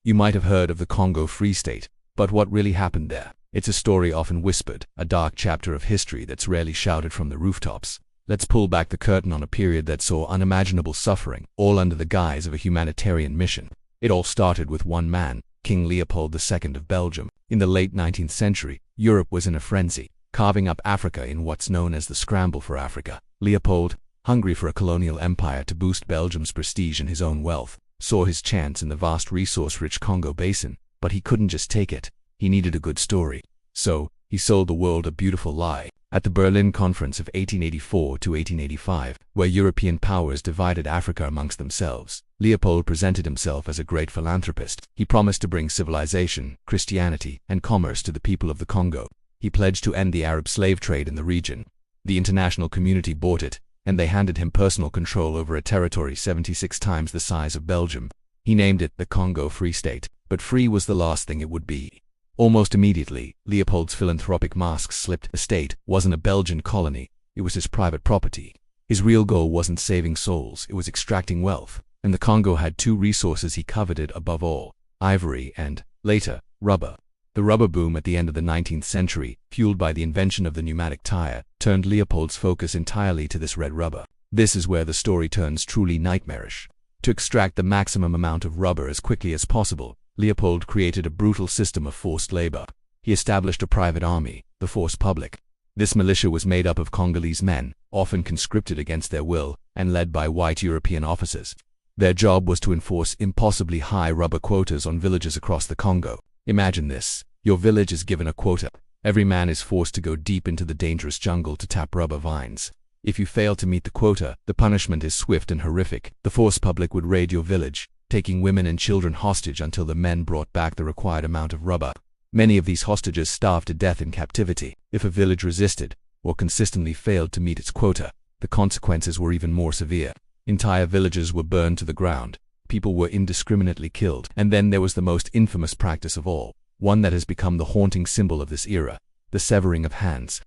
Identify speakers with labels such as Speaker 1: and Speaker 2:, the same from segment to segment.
Speaker 1: You might have heard of the Congo Free State, but what really happened there? It's a story often whispered, a dark chapter of history that's rarely shouted from the rooftops. Let's pull back the curtain on a period that saw unimaginable suffering, all under the guise of a humanitarian mission. It all started with one man, King Leopold II of Belgium. In the late 19th century, Europe was in a frenzy, carving up Africa in what's known as the Scramble for Africa. Leopold, hungry for a colonial empire to boost Belgium's prestige and his own wealth, saw his chance in the vast resource-rich Congo basin, but he couldn't just take it. He needed a good story. So, he sold the world a beautiful lie. At the Berlin Conference of 1884 to 1885, where European powers divided Africa amongst themselves, Leopold presented himself as a great philanthropist. He promised to bring civilization, Christianity, and commerce to the people of the Congo. He pledged to end the Arab slave trade in the region. The international community bought it, and they handed him personal control over a territory 76 times the size of Belgium. He named it the Congo Free State, but free was the last thing it would be. Almost immediately, Leopold's philanthropic mask slipped. The state wasn't a Belgian colony, it was his private property. His real goal wasn't saving souls, it was extracting wealth. And the Congo had two resources he coveted above all: ivory and, later, rubber. The rubber boom at the end of the 19th century, fueled by the invention of the pneumatic tire, turned Leopold's focus entirely to this red rubber. This is where the story turns truly nightmarish. To extract the maximum amount of rubber as quickly as possible, Leopold created a brutal system of forced labor. He established a private army, the Force Publique. This militia was made up of Congolese men, often conscripted against their will, and led by white European officers. Their job was to enforce impossibly high rubber quotas on villages across the Congo. Imagine this. Your village is given a quota. Every man is forced to go deep into the dangerous jungle to tap rubber vines. If you fail to meet the quota, the punishment is swift and horrific. The Force Publique would raid your village, taking women and children hostage until the men brought back the required amount of rubber. Many of these hostages starved to death in captivity. If a village resisted, or consistently failed to meet its quota, the consequences were even more severe. Entire villages were burned to the ground. People were indiscriminately killed. And then there was the most infamous practice of all, one that has become the haunting symbol of this era: the severing of hands.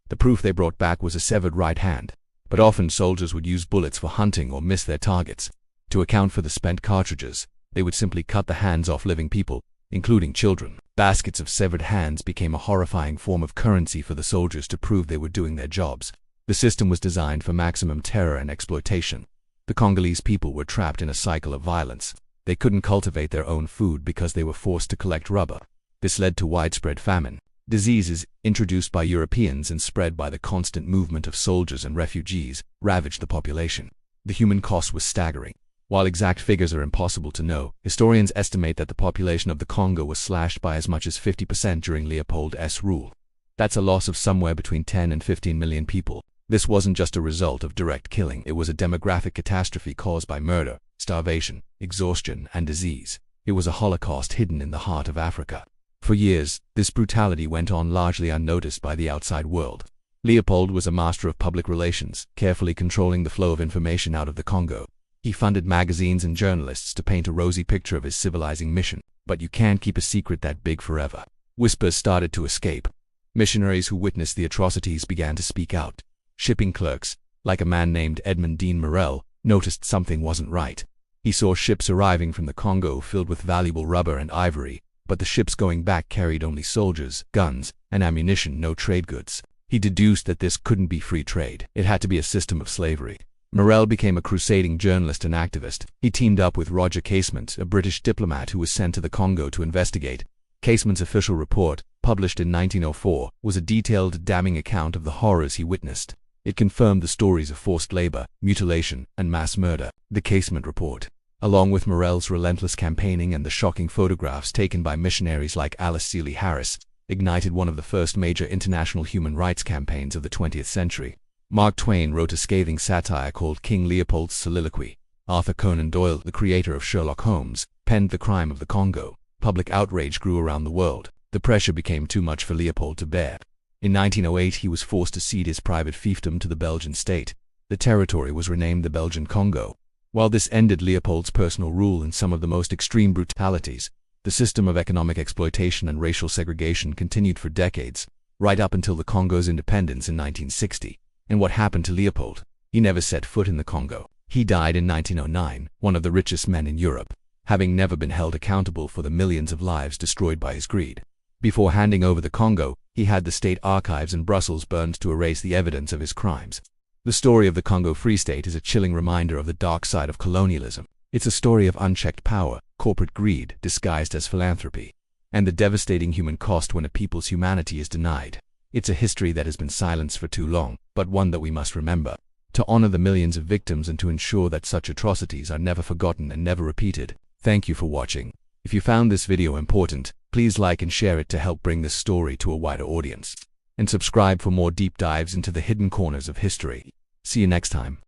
Speaker 1: The proof they brought back was a severed right hand, but often soldiers would use bullets for hunting or miss their targets. To account for the spent cartridges, they would simply cut the hands off living people, including children. Baskets of severed hands became a horrifying form of currency for the soldiers to prove they were doing their jobs. The system was designed for maximum terror and exploitation. The Congolese people were trapped in a cycle of violence. They couldn't cultivate their own food because they were forced to collect rubber. This led to widespread famine. Diseases, introduced by Europeans and spread by the constant movement of soldiers and refugees, ravaged the population. The human cost was staggering. While exact figures are impossible to know, historians estimate that the population of the Congo was slashed by as much as 50% during Leopold's rule. That's a loss of somewhere between 10 and 15 million people. This wasn't just a result of direct killing, it was a demographic catastrophe caused by murder, starvation, exhaustion, and disease. It was a holocaust hidden in the heart of Africa. For years, this brutality went on largely unnoticed by the outside world. Leopold was a master of public relations, carefully controlling the flow of information out of the Congo. He funded magazines and journalists to paint a rosy picture of his civilizing mission. But you can't keep a secret that big forever. Whispers started to escape. Missionaries who witnessed the atrocities began to speak out. Shipping clerks, like a man named Edmond Dean Morel, noticed something wasn't right. He saw ships arriving from the Congo filled with valuable rubber and ivory, but the ships going back carried only soldiers, guns, and ammunition, no trade goods. He deduced that this couldn't be free trade. It had to be a system of slavery. Morel became a crusading journalist and activist. He teamed up with Roger Casement, a British diplomat who was sent to the Congo to investigate. Casement's official report, published in 1904, was a detailed, damning account of the horrors he witnessed. It confirmed the stories of forced labor, mutilation, and mass murder. The Casement report, along with Morel's relentless campaigning and the shocking photographs taken by missionaries like Alice Seeley Harris, ignited one of the first major international human rights campaigns of the 20th century. Mark Twain wrote a scathing satire called King Leopold's Soliloquy. Arthur Conan Doyle, the creator of Sherlock Holmes, penned The Crime of the Congo. Public outrage grew around the world. The pressure became too much for Leopold to bear. In 1908, he was forced to cede his private fiefdom to the Belgian state. The territory was renamed the Belgian Congo. While this ended Leopold's personal rule in some of the most extreme brutalities, the system of economic exploitation and racial segregation continued for decades, right up until the Congo's independence in 1960. And what happened to Leopold? He never set foot in the Congo. He died in 1909, one of the richest men in Europe, having never been held accountable for the millions of lives destroyed by his greed. Before handing over the Congo, he had the state archives in Brussels burned to erase the evidence of his crimes. The story of the Congo Free State is a chilling reminder of the dark side of colonialism. It's a story of unchecked power, corporate greed disguised as philanthropy, and the devastating human cost when a people's humanity is denied. It's a history that has been silenced for too long, but one that we must remember, to honor the millions of victims and to ensure that such atrocities are never forgotten and never repeated. Thank you for watching. If you found this video important, please like and share it to help bring this story to a wider audience. And subscribe for more deep dives into the hidden corners of history. See you next time.